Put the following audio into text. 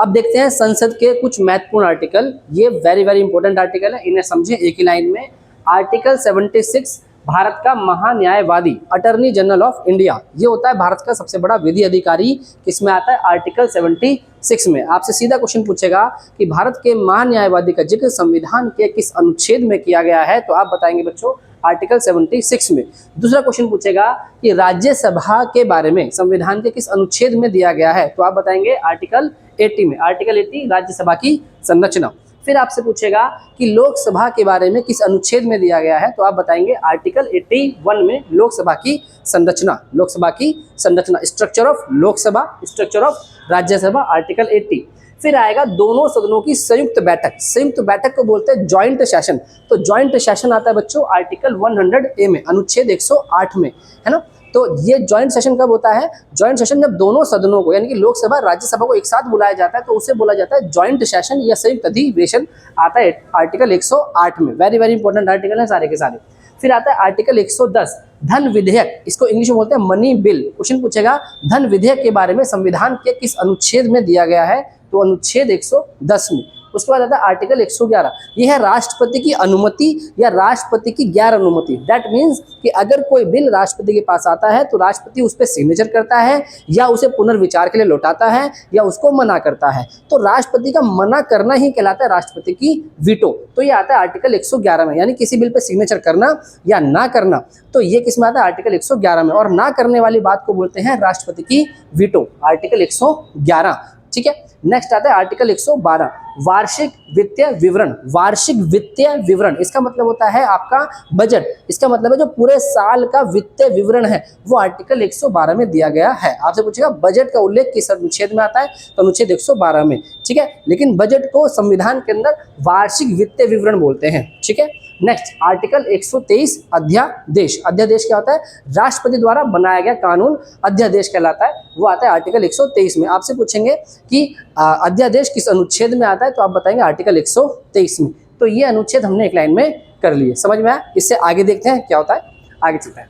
अब देखते हैं संसद के कुछ महत्वपूर्ण आर्टिकल। ये वेरी वेरी इंपॉर्टेंट आर्टिकल है, इन्हें समझें एक ही लाइन में। आर्टिकल 76 भारत का महान्यायवादी, अटर्नी जनरल ऑफ इंडिया, ये होता है भारत का सबसे बड़ा विधि अधिकारी। किसमें आता है? आर्टिकल 76 में। आपसे सीधा क्वेश्चन पूछेगा कि भारत के महान्यायवादी का जिक्र संविधान के किस अनुच्छेद में किया गया है, तो आप बताएंगे बच्चों आर्टिकल 76 में। दूसरा क्वेश्चन पूछेगा कि राज्यसभा के बारे में संविधान के किस अनुच्छेद में दिया गया है, तो आप बताएंगे आर्टिकल 80 में। आर्टिकल 80 राज्यसभा की संरचना। फिर आपसे पूछेगा कि लोकसभा के बारे में किस अनुच्छेद में दिया गया है, तो आप बताएंगे आर्टिकल 81 में लोकसभा की संरचना। लोकसभा की संरचना, structure of Lok Sabha, structure of Rajya Sabha, article 80। फिर आएगा दोनों सदनों की संयुक्त बैठक। संयुक्त बैठक को बोलते हैं ज्वाइंट सेशन। तो ज्वाइंट सेशन आता है बच्चों आर्टिकल 100A में, अनुच्छेद 108 में, है ना। तो ये ज्वाइंट सेशन कब होता है? ज्वाइंट सेशन जब दोनों सदनों को, यानी कि लोकसभा राज्यसभा को एक साथ बुलाया जाता है, तो उसे बोला जाता है ज्वाइंट सेशन या संयुक्त अधिवेशन, आता है आर्टिकल 108 में। वेरी वेरी इंपॉर्टेंट आर्टिकल है सारे के सारे। फिर आता है आर्टिकल 110 धन विधेयक, इसको इंग्लिश में बोलते हैं मनी बिल। क्वेश्चन पूछेगा धन विधेयक के बारे में संविधान के किस अनुच्छेद में दिया गया है, तो अनुच्छेद 110 में। उसके बाद आता है आर्टिकल 111, यह है राष्ट्रपति की अनुमति या राष्ट्रपति की गैर अनुमति। दैट मीन्स कि अगर कोई बिल राष्ट्रपति के पास आता है तो राष्ट्रपति उस पर सिग्नेचर करता है या उसे पुनर्विचार के लिए लौटाता है या उसको मना करता है। तो राष्ट्रपति का मना करना ही कहलाता है राष्ट्रपति की वीटो। तो ये आता है आर्टिकल 111 में, यानी किसी बिल पर सिग्नेचर करना या ना करना, तो ये किस में आता है? आर्टिकल 111 में। और ना करने वाली बात को बोलते हैं राष्ट्रपति की वीटो, आर्टिकल 111। ठीक है। नेक्स्ट आता है आर्टिकल 112 वार्षिक वित्तीय विवरण। वार्षिक वित्तीय विवरण, इसका मतलब होता है आपका बजट। इसका मतलब है जो पूरे साल का वित्तीय विवरण है वो आर्टिकल 112 में दिया गया है। आपसे पूछेगा बजट का उल्लेख किस अनुच्छेद में आता है, तो अनुच्छेद 112 में। ठीक है, लेकिन बजट को संविधान के अंदर वार्षिक वित्तीय विवरण बोलते हैं। ठीक है। नेक्स्ट आर्टिकल 123 अध्यादेश। अध्यादेश क्या होता है? राष्ट्रपति द्वारा बनाया गया कानून अध्यादेश कहलाता है, वो आता है आर्टिकल 123 में। आपसे पूछेंगे कि अध्यादेश किस अनुच्छेद में आता है, तो आप बताएंगे आर्टिकल 123 में। तो ये अनुच्छेद हमने एक लाइन में कर लिए, समझ में आया। इससे आगे देखते हैं क्या होता है, आगे चलते हैं।